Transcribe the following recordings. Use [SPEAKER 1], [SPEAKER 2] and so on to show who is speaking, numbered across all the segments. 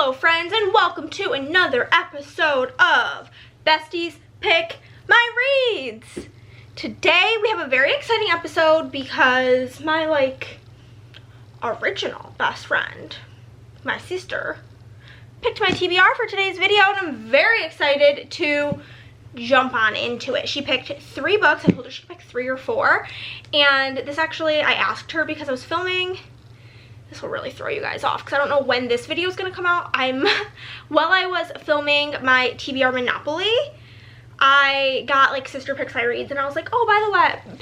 [SPEAKER 1] Hello friends, and welcome to another episode of Besties Pick My Reads. Today we have a very exciting episode because my original best friend, my sister, picked my TBR for today's video, and I'm very excited to jump on into it. She picked 3 books. I told her she could pick 3 or 4, and this actually I asked her because I was filming. This will really throw you guys off because I don't know when this video is going to come out. While I was filming my TBR Monopoly, I got Sister Picks My Reads, and I was like, oh, by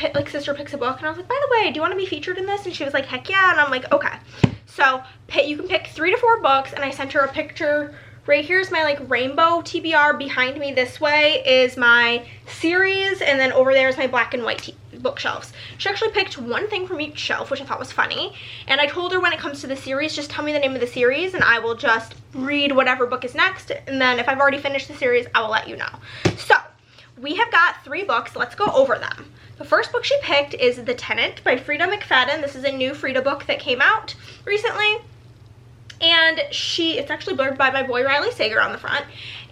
[SPEAKER 1] the way, Sister picks a book, and I was like, by the way, do you want to be featured in this? And she was like, heck yeah. And I'm like, okay. So you can pick 3 to 4 books, and I sent her a picture. Right here's my rainbow TBR. Behind me this way is my series, and then over there is my black and white bookshelves. She actually picked one thing from each shelf, which I thought was funny, and I told her when it comes to the series, just tell me the name of the series and I will just read whatever book is next, and then if I've already finished the series, I will let you know. So we have got 3 books. Let's go over them. The first book she picked is The Tenant by Freida McFadden. This is a new Freida book that came out recently. And it's actually blurred by my boy Riley Sager on the front.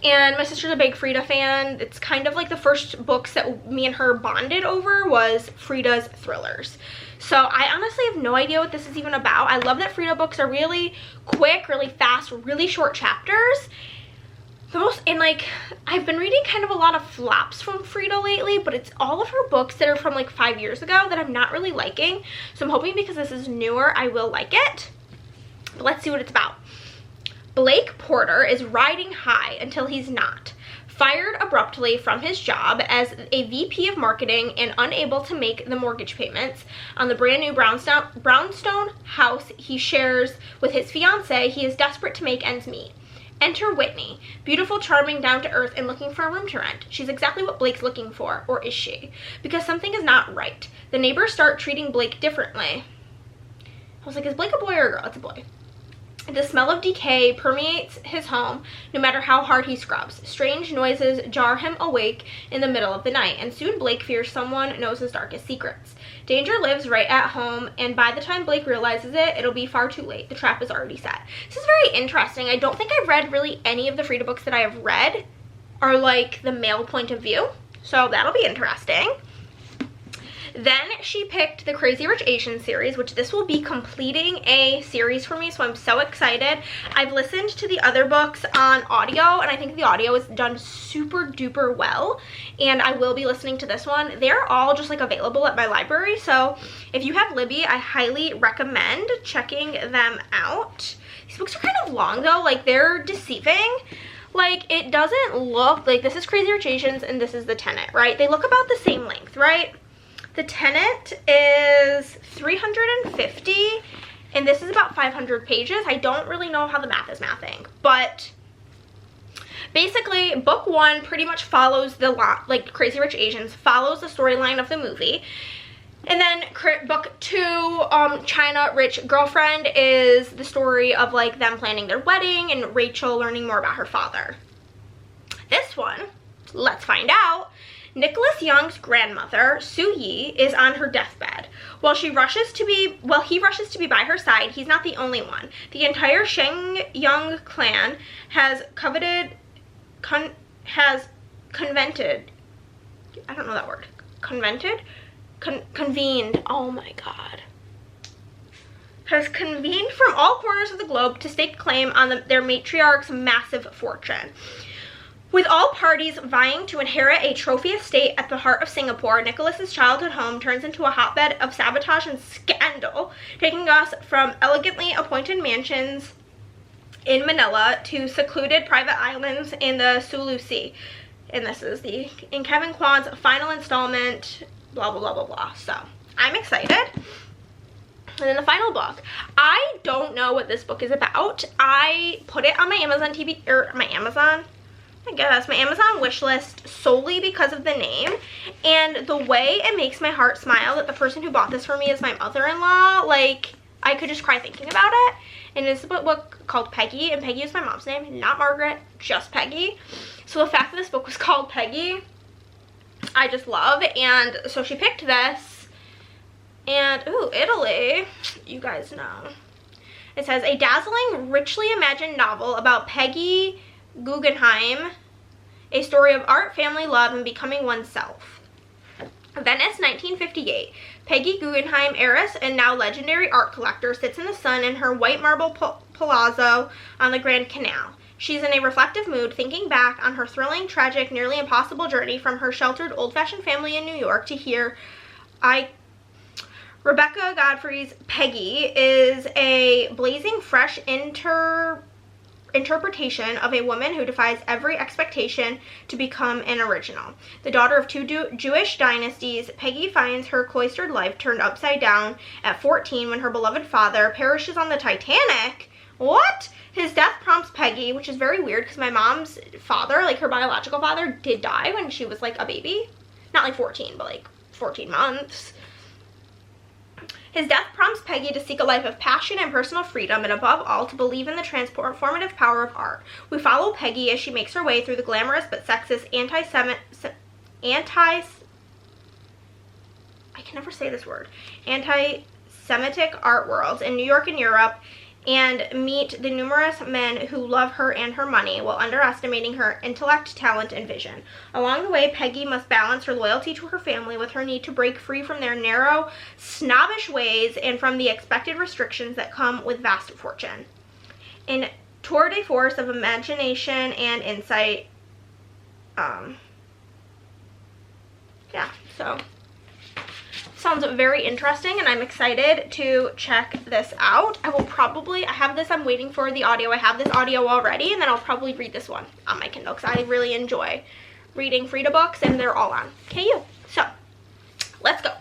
[SPEAKER 1] And my sister's a big Freida fan. It's kind of like the first books that me and her bonded over was Freida's thrillers. So I honestly have no idea what this is even about. I love that Freida books are really quick, really fast, really short chapters. I've been reading kind of a lot of flops from Freida lately, but it's all of her books that are from 5 years ago that I'm not really liking. So I'm hoping because this is newer, I will like it. But let's see what it's about. Blake Porter is riding high until he's not. Fired abruptly from his job as a VP of marketing and unable to make the mortgage payments on the brand new brownstone house he shares with his fiancée, he is desperate to make ends meet. Enter Whitney, beautiful, charming, down to earth, and looking for a room to rent. She's exactly what Blake's looking for, or is she? Because something is not right. The neighbors start treating Blake differently. I was like, is Blake a boy or a girl? It's a boy. The smell of decay permeates his home no matter how hard he scrubs. Strange noises jar him awake in the middle of the night, and soon Blake fears someone knows his darkest secrets. Danger lives right at home, and by the time Blake realizes it, it'll be far too late. The trap is already set. This is very interesting. I don't think I've read really any of the Freida books that I have read are the male point of view, so that'll be interesting. Then she picked the Crazy Rich Asians series, which this will be completing a series for me, so I'm so excited. I've listened to the other books on audio, and I think the audio is done super duper well, and I will be listening to this one. They're all just available at my library, so if you have Libby, I highly recommend checking them out. These books are kind of long though, they're deceiving. It doesn't look this is Crazy Rich Asians and this is The Tenant, right? They look about the same length, right? The Tenant is 350, and this is about 500 pages. I don't really know how the math is mathing, but basically, book 1 pretty much follows Crazy Rich Asians, follows the storyline of the movie. And then book 2, China Rich Girlfriend, is the story of them planning their wedding and Rachel learning more about her father. This one, let's find out. Nicholas Young's grandmother, Su Yi, is on her deathbed. While he rushes to be by her side, he's not the only one. The entire Sheng Young clan has convened, oh my god, has convened from all corners of the globe to stake claim on their matriarch's massive fortune. With all parties vying to inherit a trophy estate at the heart of Singapore, Nicholas's childhood home turns into a hotbed of sabotage and scandal, taking us from elegantly appointed mansions in Manila to secluded private islands in the Sulu Sea. And this is in Kevin Kwan's final installment, blah, blah, blah, blah, blah. So, I'm excited. And then the final book. I don't know what this book is about. I put it on my Amazon my Amazon wish list solely because of the name and the way it makes my heart smile that the person who bought this for me is my mother-in-law. I could just cry thinking about it. And it's a book called Peggy, and Peggy is my mom's name, not Margaret, just Peggy. So the fact that this book was called Peggy, I just love. And so she picked this, and ooh, Italy, you guys know. It says, a dazzling, richly imagined novel about Peggy Guggenheim, a story of art, family, love, and becoming oneself. Venice, 1958. Peggy Guggenheim, heiress and now legendary art collector, sits in the sun in her white marble palazzo on the Grand Canal. She's in a reflective mood, thinking back on her thrilling, tragic, nearly impossible journey from her sheltered, old-fashioned family in New York to here. Rebecca Godfrey's Peggy is a blazing fresh interpretation of a woman who defies every expectation to become an original. The daughter of two Jewish dynasties, Peggy finds her cloistered life turned upside down at 14 when her beloved father perishes on the Titanic. What? His death prompts Peggy, which is very weird because my mom's father, like her biological father, did die when she was like a baby. Not like 14, but like 14 months. His death prompts Peggy to seek a life of passion and personal freedom, and above all, to believe in the transformative power of art. We follow Peggy as she makes her way through the glamorous but sexist anti-Semitic art worlds in New York and Europe, and meet the numerous men who love her and her money while underestimating her intellect, talent, and vision. Along the way, Peggy must balance her loyalty to her family with her need to break free from their narrow, snobbish ways and from the expected restrictions that come with vast fortune. In tour de force of imagination and insight, so sounds very interesting, and I'm excited to check this out. I have this, I'm waiting for the audio. I have this audio already, and then I'll probably read this one on my Kindle because I really enjoy reading Freida books, and they're all on KU. So, let's go.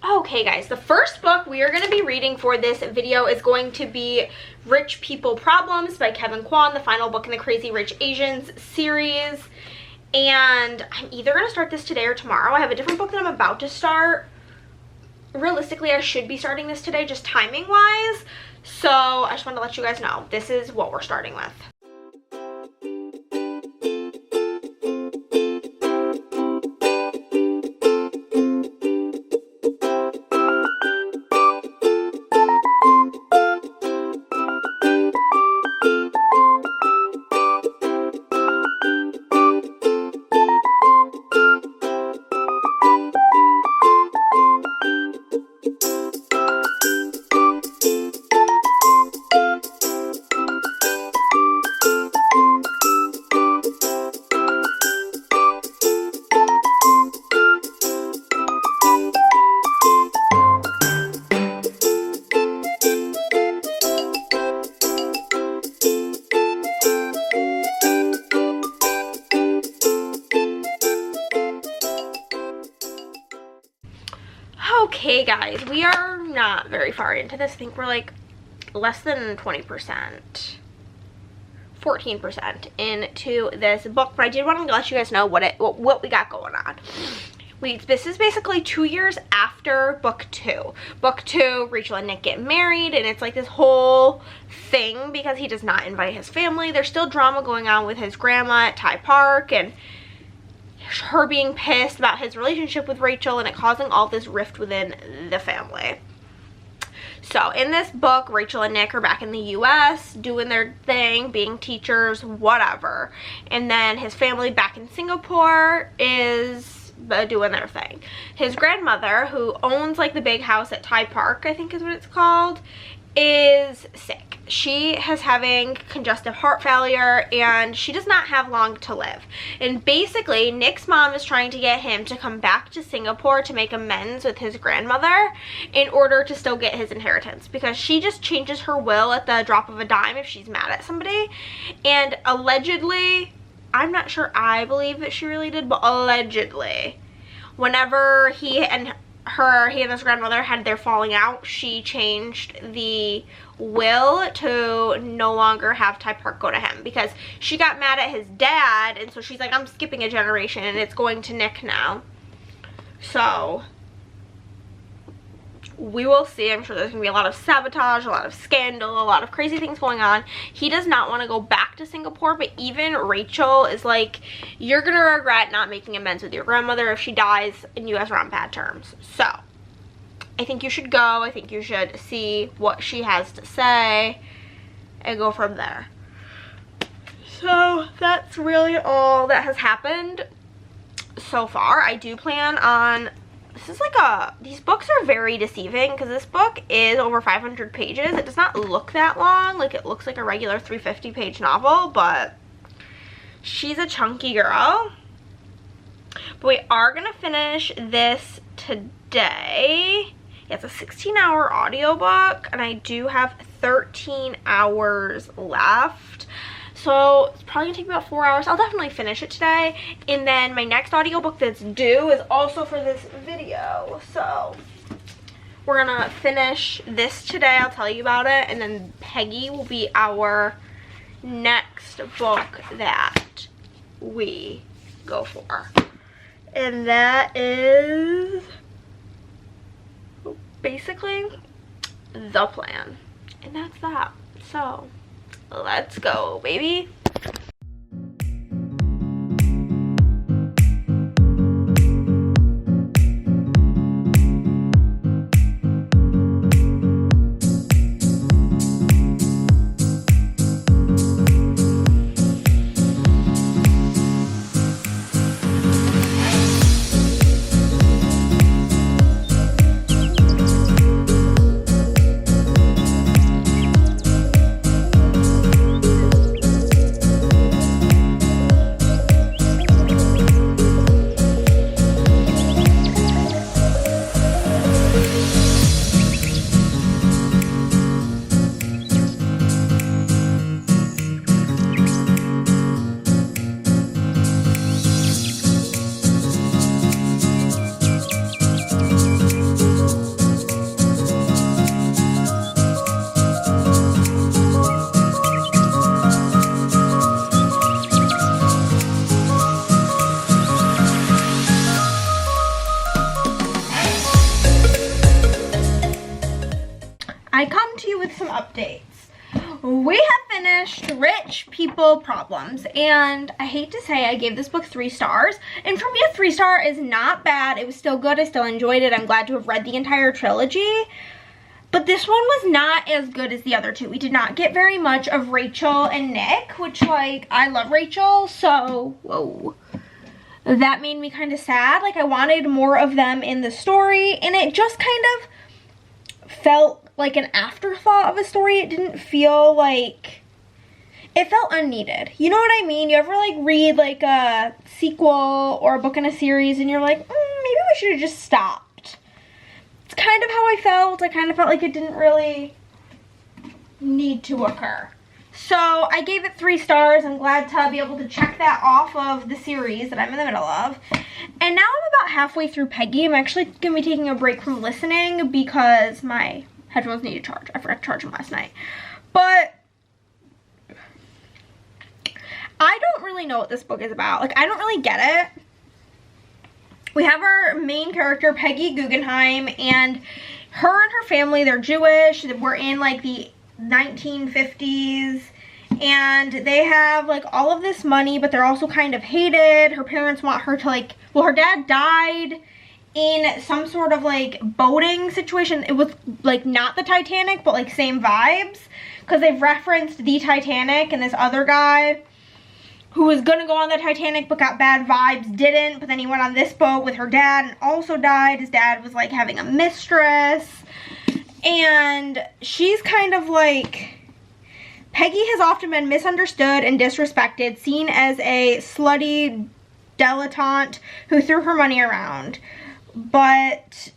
[SPEAKER 1] Okay, guys, the first book we are going to be reading for this video is going to be Rich People Problems by Kevin Kwan, the final book in the Crazy Rich Asians series. And I'm either going to start this today or tomorrow. I have a different book that I'm about to start. Realistically, I should be starting this today, just timing wise. So I just want to let you guys know this is what we're starting with. Okay, guys, we are not very far into this. I think we're like less than 20%, 14% into this book, but I did want to let you guys know what we got going on. This is basically 2 years after book 2. Book 2, Rachel and Nick get married, and it's like this whole thing because he does not invite his family. There's still drama going on with his grandma at Ty Park, and her being pissed about his relationship with Rachel, and it causing all this rift within the family. So in this book, Rachel and Nick are back in the US doing their thing, being teachers, whatever. And then his family back in Singapore is doing their thing. His grandmother, who owns like the big house at Ty Park, I think is what it's called, is sick. She is having congestive heart failure, and she does not have long to live. And basically, Nick's mom is trying to get him to come back to Singapore to make amends with his grandmother in order to still get his inheritance, because she just changes her will at the drop of a dime if she's mad at somebody. And allegedly, I'm not sure I believe that she really did, but allegedly, whenever he and his grandmother had their falling out, she changed the will to no longer have Ty Park go to him because she got mad at his dad, and so she's like, I'm skipping a generation and it's going to Nick now. So we will see. I'm sure there's gonna be a lot of sabotage, a lot of scandal, a lot of crazy things going on. He does not want to go back to Singapore, but even Rachel is like, you're gonna regret not making amends with your grandmother if she dies and you guys are on bad terms. So I think you should go. I think you should see what she has to say and go from there. So that's really all that has happened so far. I do plan on, this is like these books are very deceiving because this book is over 500 pages. It does not look that long. Like, it looks like a regular 350 page novel, but she's a chunky girl. But we are gonna finish this today. It's a 16-hour audiobook, and I do have 13 hours left. So it's probably gonna take me about 4 hours. I'll definitely finish it today. And then my next audiobook that's due is also for this video. So we're gonna finish this today. I'll tell you about it. And then Peggy will be our next book that we go for. And that is basically the plan. And that's that. So let's go, baby. I come to you with some updates. We have finished Rich People Problems, and I hate to say I gave this book 3 stars, and for me a 3-star is not bad. It was still good. I still enjoyed it. I'm glad to have read the entire trilogy, but this one was not as good as the other 2. We did not get very much of Rachel and Nick, which, like, I love Rachel, so whoa, that made me kind of sad. Like, I wanted more of them in the story, and it just kind of felt like an afterthought of a story. It didn't feel like, it felt unneeded. You know what I mean? You ever like read like a sequel or a book in a series and you're like, maybe we should have just stopped. It's kind of how I felt. I kind of felt like it didn't really need to occur. So I gave it 3 stars. I'm glad to be able to check that off of the series that I'm in the middle of. And now I'm about halfway through Peggy. I'm actually going to be taking a break from listening because my headphones need to charge. I forgot to charge them last night. But I don't really know what this book is about. Like, I don't really get it. We have our main character, Peggy Guggenheim, and her family, they're Jewish. We're in like the 1950s, and they have like all of this money, but they're also kind of hated. Her parents want her to like, well, her dad died in some sort of like boating situation. It was like not the Titanic, but like same vibes, because they've referenced the Titanic, and this other guy who was gonna go on the Titanic but got bad vibes didn't, but then he went on this boat with her dad and also died. His dad was like having a mistress, and she's kind of like, Peggy has often been misunderstood and disrespected, seen as a slutty dilettante who threw her money around. But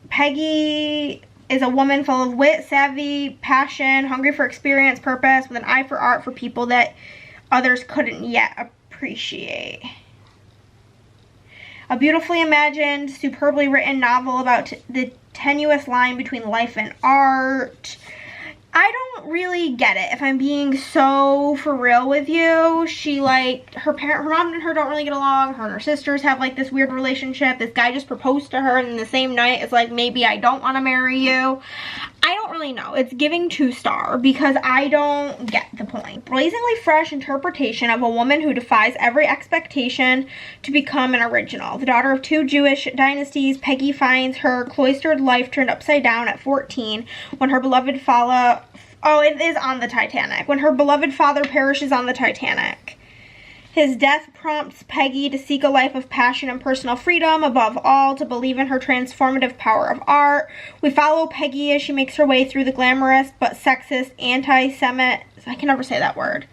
[SPEAKER 1] Peggy is a woman full of wit, savvy, passion, hungry for experience, purpose, with an eye for art for people that others couldn't yet appreciate. A beautifully imagined, superbly written novel about the tenuous line between life and art. I don't really get it, if I'm being so for real with you. She, like, her mom and her don't really get along. Her and her sisters have, like, this weird relationship. This guy just proposed to her, and the same night it's like, maybe I don't want to marry you. I don't really know. It's giving 2-star because I don't get the point. Blazingly fresh interpretation of a woman who defies every expectation to become an original. The daughter of 2 Jewish dynasties, Peggy finds her cloistered life turned upside down at 14 when her beloved father... Oh, it is on the Titanic. When her beloved father perishes on the Titanic. His death prompts Peggy to seek a life of passion and personal freedom, above all, to believe in her transformative power of art. We follow Peggy as she makes her way through the glamorous but sexist anti-Semitic, I can never say that word,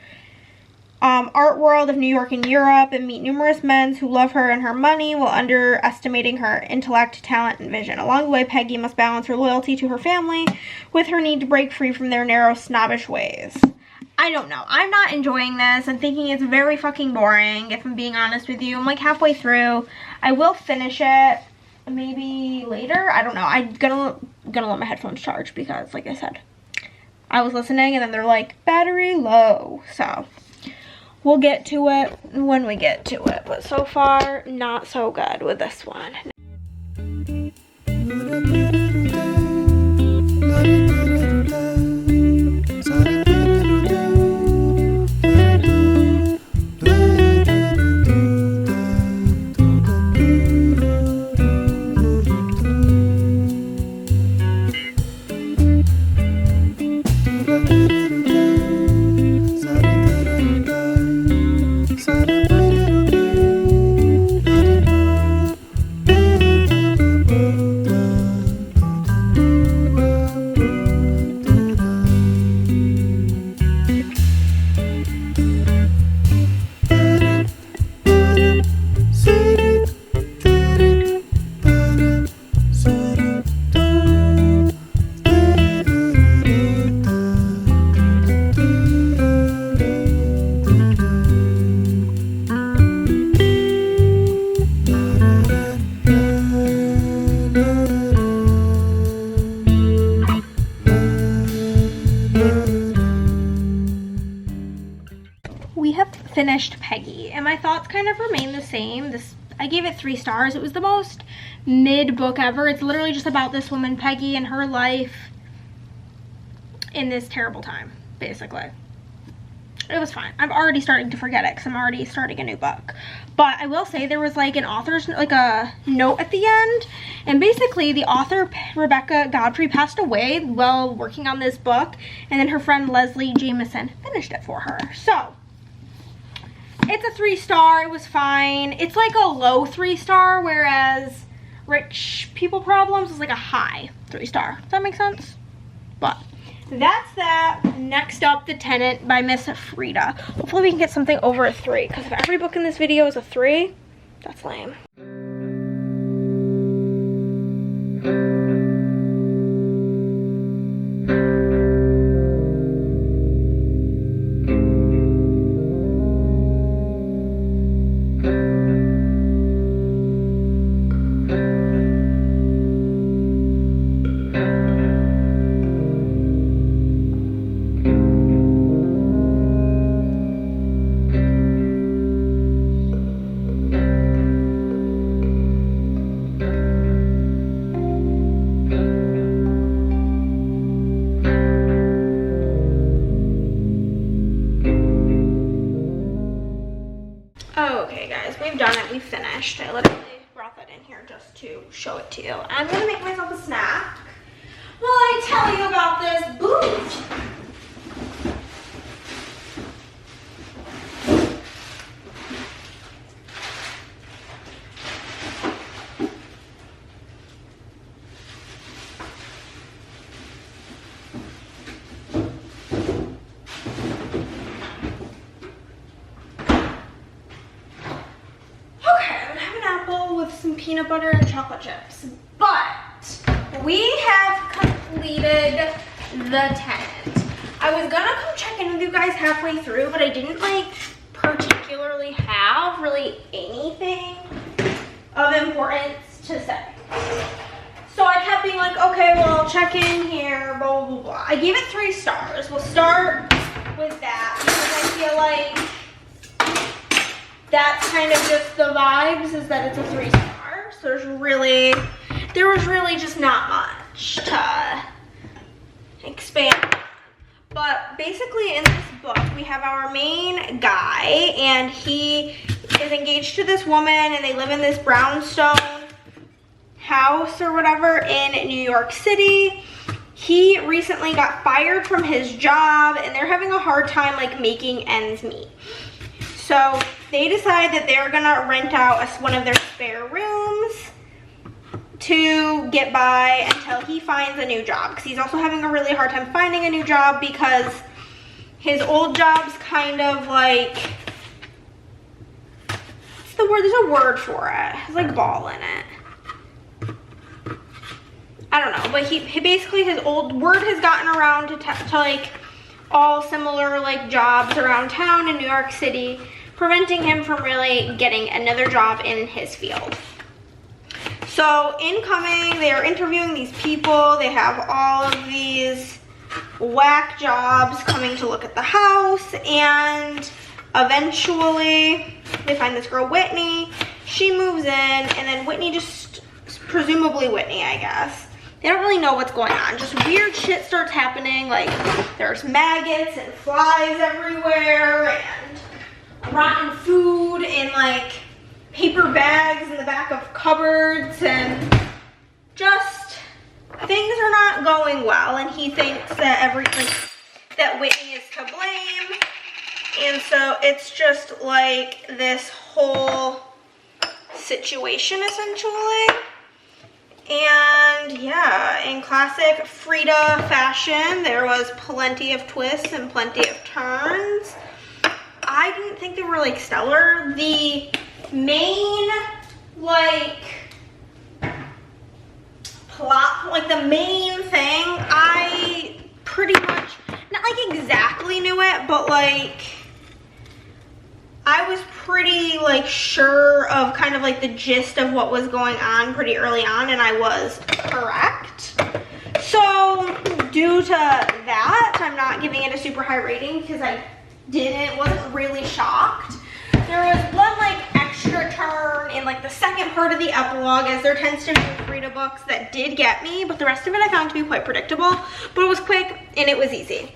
[SPEAKER 1] art world of New York and Europe, and meet numerous men who love her and her money while underestimating her intellect, talent, and vision. Along the way, Peggy must balance her loyalty to her family with her need to break free from their narrow, snobbish ways. I don't know. I'm not enjoying this. I'm thinking it's very fucking boring, if I'm being honest with you. I'm like halfway through. I will finish it maybe later. I don't know. I'm gonna let my headphones charge because, like I said, I was listening and then they're like, battery low. So we'll get to it when we get to it. But so far, not so good with this one. Finished Peggy, and my thoughts kind of remain the same. I gave it 3 stars. It was the most mid book ever. It's literally just about this woman Peggy and her life in this terrible time, basically. It was fine. I'm already starting to forget it because I'm already starting a new book. But I will say there was like an author's, like a note at the end. And basically the author, Rebecca Godfrey, passed away while working on this book. And then her friend Leslie Jameson finished it for her. So it's a 3-star. It was fine. It's like a low 3-star, whereas Rich People Problems is like a high 3-star. Does that make sense? But that's that. Next up, The Tenant by Miss Freida. Hopefully we can get something over a 3, because if every book in this video is a 3, that's lame. Okay guys, we've done it, we've finished. I literally brought that in here just to show it to you. I'm gonna make myself a snack while I tell you about this boot. Peanut butter and chocolate chips, but we have completed The Tenant. I was gonna come check in with you guys halfway through, but I didn't like particularly have really anything of importance to say. So I kept being like, okay, well, I'll check in here, blah, blah, blah, blah. I gave it 3 stars. We'll start with that because I feel like that's kind of just the vibes, is that it's a 3-star. So there was really just not much to expand on. But basically in this book, we have our main guy, and he is engaged to this woman, and they live in this brownstone house or whatever in New York City. He recently got fired from his job, and they're having a hard time like making ends meet. So they decide that they're gonna rent out one of their spare rooms to get by until he finds a new job, because he's also having a really hard time finding a new job because his old job's kind of like, what's the word? There's a word for it. It's like ball in it. I don't know, but he basically, his old word has gotten around to like all similar like jobs around town in New York City, preventing him from really getting another job in his field. So incoming, they are interviewing these people. They have all of these whack jobs coming to look at the house, and eventually they find this girl Whitney. She moves in, and then Whitney just, presumably Whitney, I guess, they don't really know what's going on. Just weird shit starts happening. Like there's maggots and flies everywhere, and rotten food in like paper bags in the back of cupboards, and just things are not going well. And he thinks that that Whitney is to blame, and so it's just like this whole situation essentially. And yeah, in classic Freida fashion, there was plenty of twists and plenty of turns. I didn't think they were like stellar. The main like plot, like the main thing, I pretty much, not like exactly knew it, but like I was pretty like sure of kind of like the gist of what was going on pretty early on, and I was correct. So due to that, I'm not giving it a super high rating because I wasn't really shocked. There was one like extra turn in like the second part of the epilogue, as there tends to be with Freida books, that did get me, but the rest of it I found to be quite predictable. But it was quick and it was easy.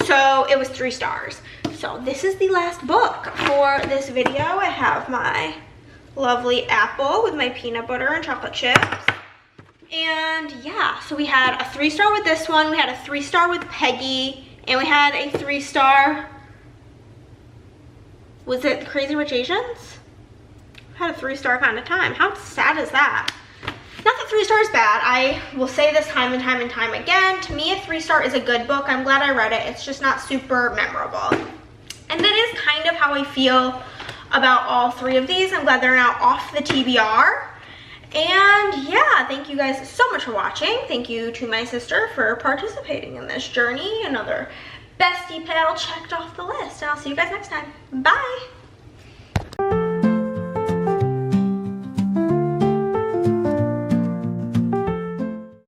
[SPEAKER 1] So it was 3 stars. So this is the last book for this video. I have my lovely apple with my peanut butter and chocolate chips. And yeah, so we had a 3-star with this one, we had a 3-star with Peggy, and we had a 3-star, was it Crazy Rich Asians? I had a 3-star kind of time. How sad is that? Not that 3 stars is bad. I will say this time and time and time again. To me, a 3-star is a good book. I'm glad I read it. It's just not super memorable. And that is kind of how I feel about all 3 of these. I'm glad they're now off the TBR. And yeah, thank you guys so much for watching. Thank you to my sister for participating in this journey. Another bestie pal checked off the list. And I'll see you guys next time. Bye.